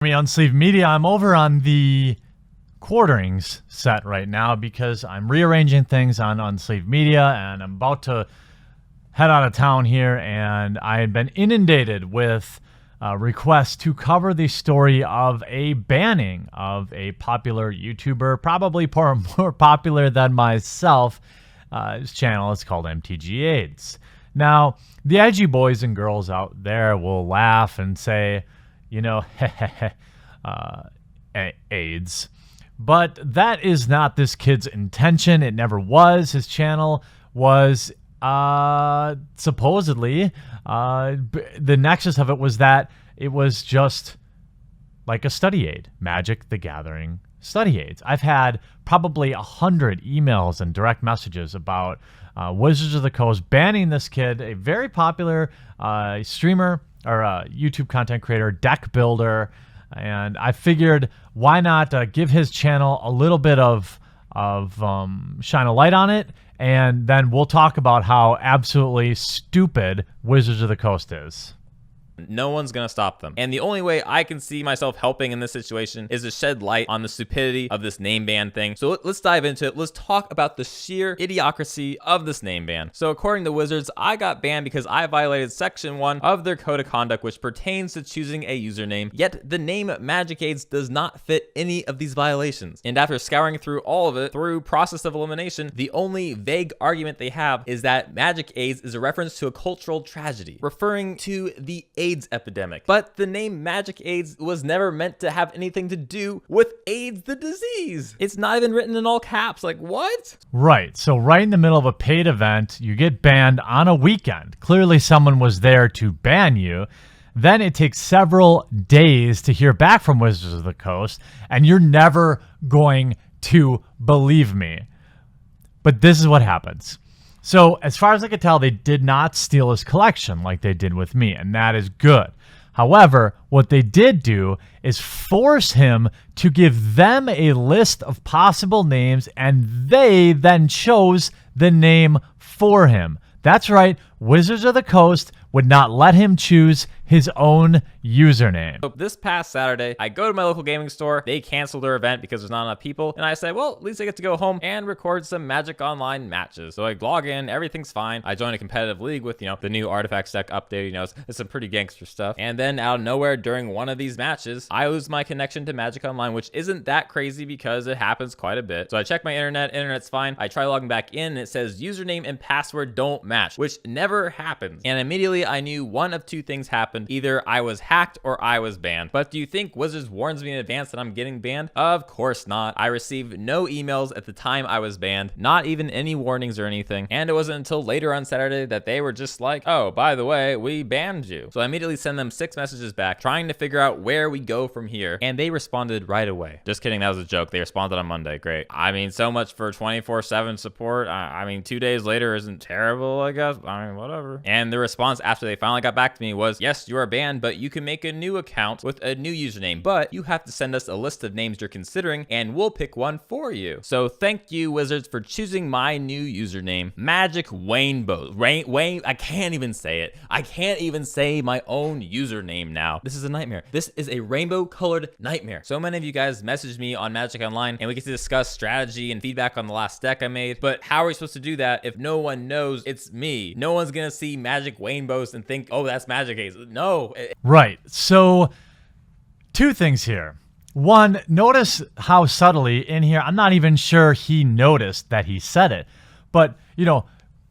Me on Sleeve Media. I'm over on the quarterings set right now because I'm rearranging things on Unsleeved Media, and I'm about to head out of town here, and I had been inundated with requests to cover the story of a banning of a popular YouTuber, probably more popular than myself. His channel is called MTGAids. Now, the edgy boys and girls out there will laugh and say, you know, AIDS. But that is not this kid's intention. It never was. His channel was supposedly, the nexus of it was that it was just like a study aid, Magic the Gathering study aids. I've had probably 100 emails and direct messages about Wizards of the Coast banning this kid, a very popular streamer or YouTube content creator, deck builder, and I figured why not give his channel a little bit of shine a light on it, and then we'll talk about how absolutely stupid Wizards of the Coast is. No one's gonna stop them. And the only way I can see myself helping in this situation is to shed light on the stupidity of this name ban thing. So let's dive into it. Let's talk about the sheer idiocracy of this name ban. So according to Wizards, I got banned because I violated Section 1 of their Code of Conduct, which pertains to choosing a username. Yet the name MTGAids does not fit any of these violations. And after scouring through all of it through process of elimination, the only vague argument they have is that MTGAids is a reference to a cultural tragedy, referring to the AIDS epidemic. But the name MTGAids was never meant to have anything to do with AIDS, the disease. It's not even written in all caps. Like, what? Right. So right in the middle of a paid event, you get banned on a weekend. Clearly someone was there to ban you. Then it takes several days to hear back from Wizards of the Coast, and you're never going to believe me. But this is what happens. So as far as I could tell, they did not steal his collection like they did with me, and that is good. However, what they did do is force him to give them a list of possible names, and they then chose the name for him. That's right, Wizards of the Coast would not let him choose his own username. So this past Saturday, I go to my local gaming store. They canceled their event because there's not enough people. And I said, well, at least I get to go home and record some Magic Online matches. So I log in, everything's fine. I join a competitive league with, the new Artifacts deck update. It's some pretty gangster stuff. And then out of nowhere during one of these matches, I lose my connection to Magic Online, which isn't that crazy because it happens quite a bit. So I check my internet's fine. I try logging back in and it says username and password don't match, which never happens. And immediately I knew one of two things happened. Either I was hacked or I was banned. But do you think Wizards warns me in advance that I'm getting banned? Of course not. I received no emails at the time I was banned, not even any warnings or anything. And it wasn't until later on Saturday that they were just like, oh, by the way, we banned you. So I immediately send them 6 messages back trying to figure out where we go from here. And they responded right away. Just kidding, that was a joke. They responded on Monday. Great. I mean, so much for 24/7 support. I mean, 2 days later isn't terrible, I guess. I mean, whatever. And the response after they finally got back to me was, yes, you are banned, but you can make a new account with a new username, but you have to send us a list of names you're considering and we'll pick one for you. So thank you, Wizards, for choosing my new username, Magic Rainbow. Wayne, I can't even say it. I can't even say my own username now. This is a nightmare. This is a rainbow colored nightmare. So many of you guys messaged me on Magic Online and we get to discuss strategy and feedback on the last deck I made, but how are we supposed to do that if no one knows it's me? No one's gonna see Magic Rainbows and think, oh, that's MTGAids. No. Right. So 2 things here. One, notice how subtly in here, I'm not even sure he noticed that he said it, but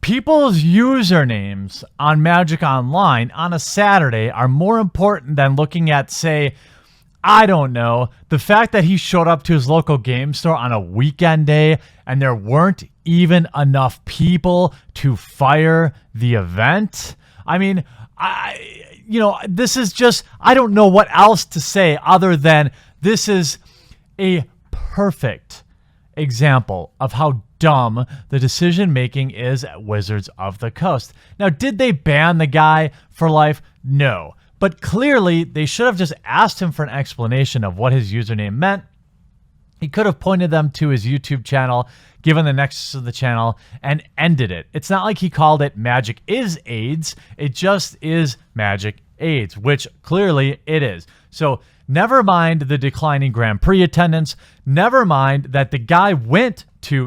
people's usernames on Magic Online on a Saturday are more important than looking at, say, I don't know, the fact that he showed up to his local game store on a weekend day and there weren't even enough people to fire the event. I mean, this is just, I don't know what else to say other than this is a perfect example of how dumb the decision making is at Wizards of the Coast. Now, did they ban the guy for life? No. But clearly, they should have just asked him for an explanation of what his username meant. He could have pointed them to his YouTube channel, given the nexus of the channel, and ended it. It's not like he called it Magic is AIDS. It just is Magic MTGAids, which clearly it is. So never mind the declining Grand Prix attendance. Never mind that the guy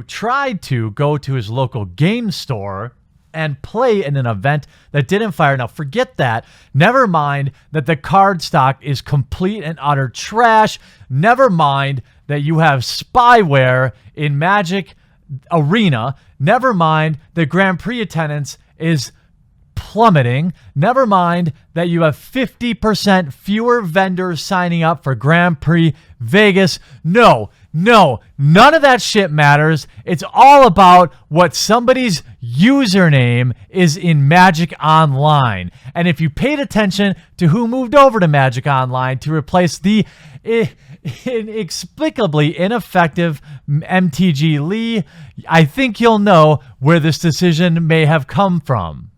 tried to go to his local game store and play in an event that didn't fire. Now, forget that. Never mind that the card stock is complete and utter trash. Never mind that you have spyware in Magic Arena. Never mind that Grand Prix attendance is plummeting. Never mind that you have 50% fewer vendors signing up for Grand Prix Vegas. No, none of that shit matters. It's all about what somebody's username is in Magic Online. And if you paid attention to who moved over to Magic Online to replace the inexplicably ineffective MTG Lee, I think you'll know where this decision may have come from.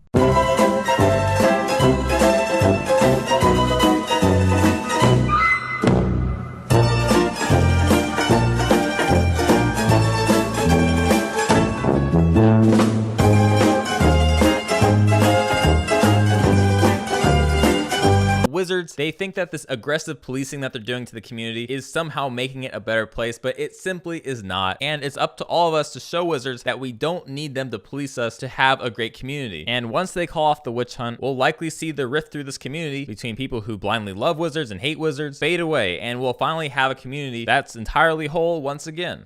Wizards, they think that this aggressive policing that they're doing to the community is somehow making it a better place, but it simply is not. And it's up to all of us to show Wizards that we don't need them to police us to have a great community. And once they call off the witch hunt, we'll likely see the rift through this community between people who blindly love Wizards and hate Wizards fade away, and we'll finally have a community that's entirely whole once again.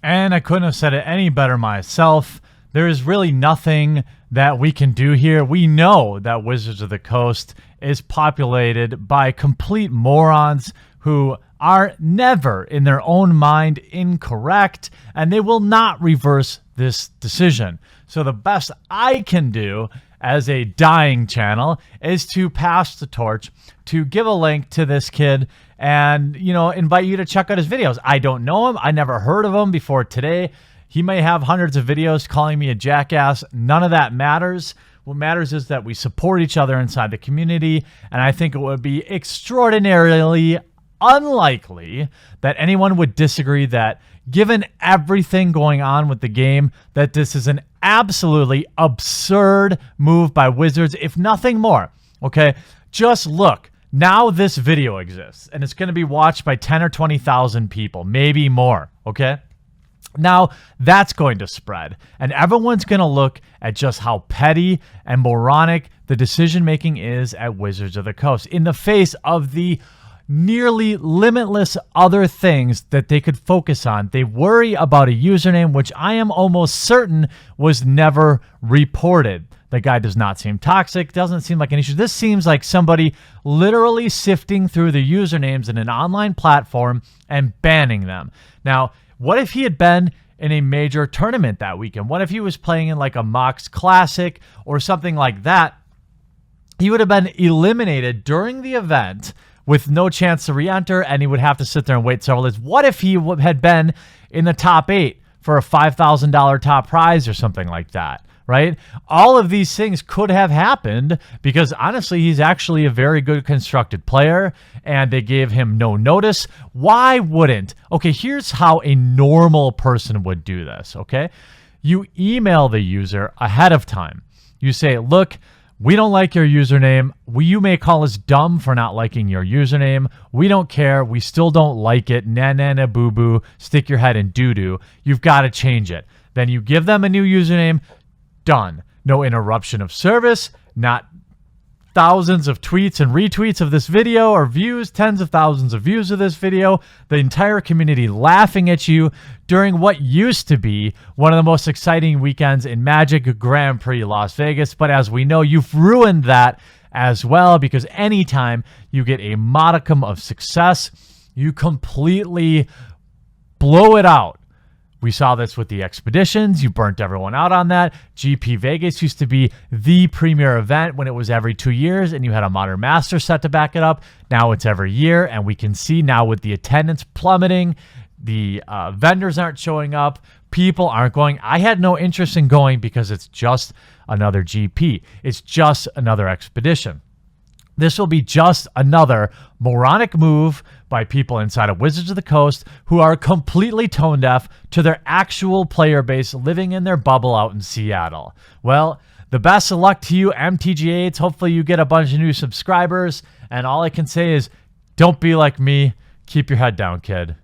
And I couldn't have said it any better myself. There is really nothing that we can do here. We know that Wizards of the Coast is populated by complete morons who are never in their own mind incorrect, and they will not reverse this decision. So the best I can do as a dying channel is to pass the torch, to give a link to this kid and, invite you to check out his videos. I don't know him. I never heard of him before today. He may have hundreds of videos calling me a jackass. None of that matters. What matters is that we support each other inside the community, and I think it would be extraordinarily unlikely that anyone would disagree that, given everything going on with the game, that this is an absolutely absurd move by Wizards, if nothing more. Okay? Just look. Now this video exists, and it's going to be watched by 10 or 20,000 people, maybe more. Okay? Now, that's going to spread, and everyone's going to look at just how petty and moronic the decision-making is at Wizards of the Coast in the face of the nearly limitless other things that they could focus on. They worry about a username, which I am almost certain was never reported. The guy does not seem toxic, doesn't seem like an issue. This seems like somebody literally sifting through the usernames in an online platform and banning them. Now, what if he had been in a major tournament that weekend? What if he was playing in like a Mox Classic or something like that? He would have been eliminated during the event with no chance to re-enter, and he would have to sit there and wait several days. What if he had been in the top 8 for a $5,000 top prize or something like that? Right? All of these things could have happened because honestly, he's actually a very good constructed player and they gave him no notice. Why wouldn't? Okay, here's how a normal person would do this. Okay. You email the user ahead of time. You say, look, we don't like your username. You may call us dumb for not liking your username. We don't care. We still don't like it. Na boo boo. Stick your head in doo doo. You've got to change it. Then you give them a new username. Done. No interruption of service, not thousands of tweets and retweets of this video or views, tens of thousands of views of this video, the entire community laughing at you during what used to be one of the most exciting weekends in Magic, Grand Prix Las Vegas. But as we know, you've ruined that as well, because anytime you get a modicum of success, you completely blow it out. We saw this with the expeditions. You burnt everyone out on that. GP Vegas used to be the premier event when it was every 2 years and you had a Modern Master set to back it up. Now it's every year, and we can see now with the attendance plummeting, the vendors aren't showing up, people aren't going. I had no interest in going because it's just another GP. It's just another expedition. This will be just another moronic move by people inside of Wizards of the Coast who are completely tone deaf to their actual player base living in their bubble out in Seattle. Well, the best of luck to you, MTGAids. Hopefully you get a bunch of new subscribers. And all I can say is, don't be like me. Keep your head down, kid.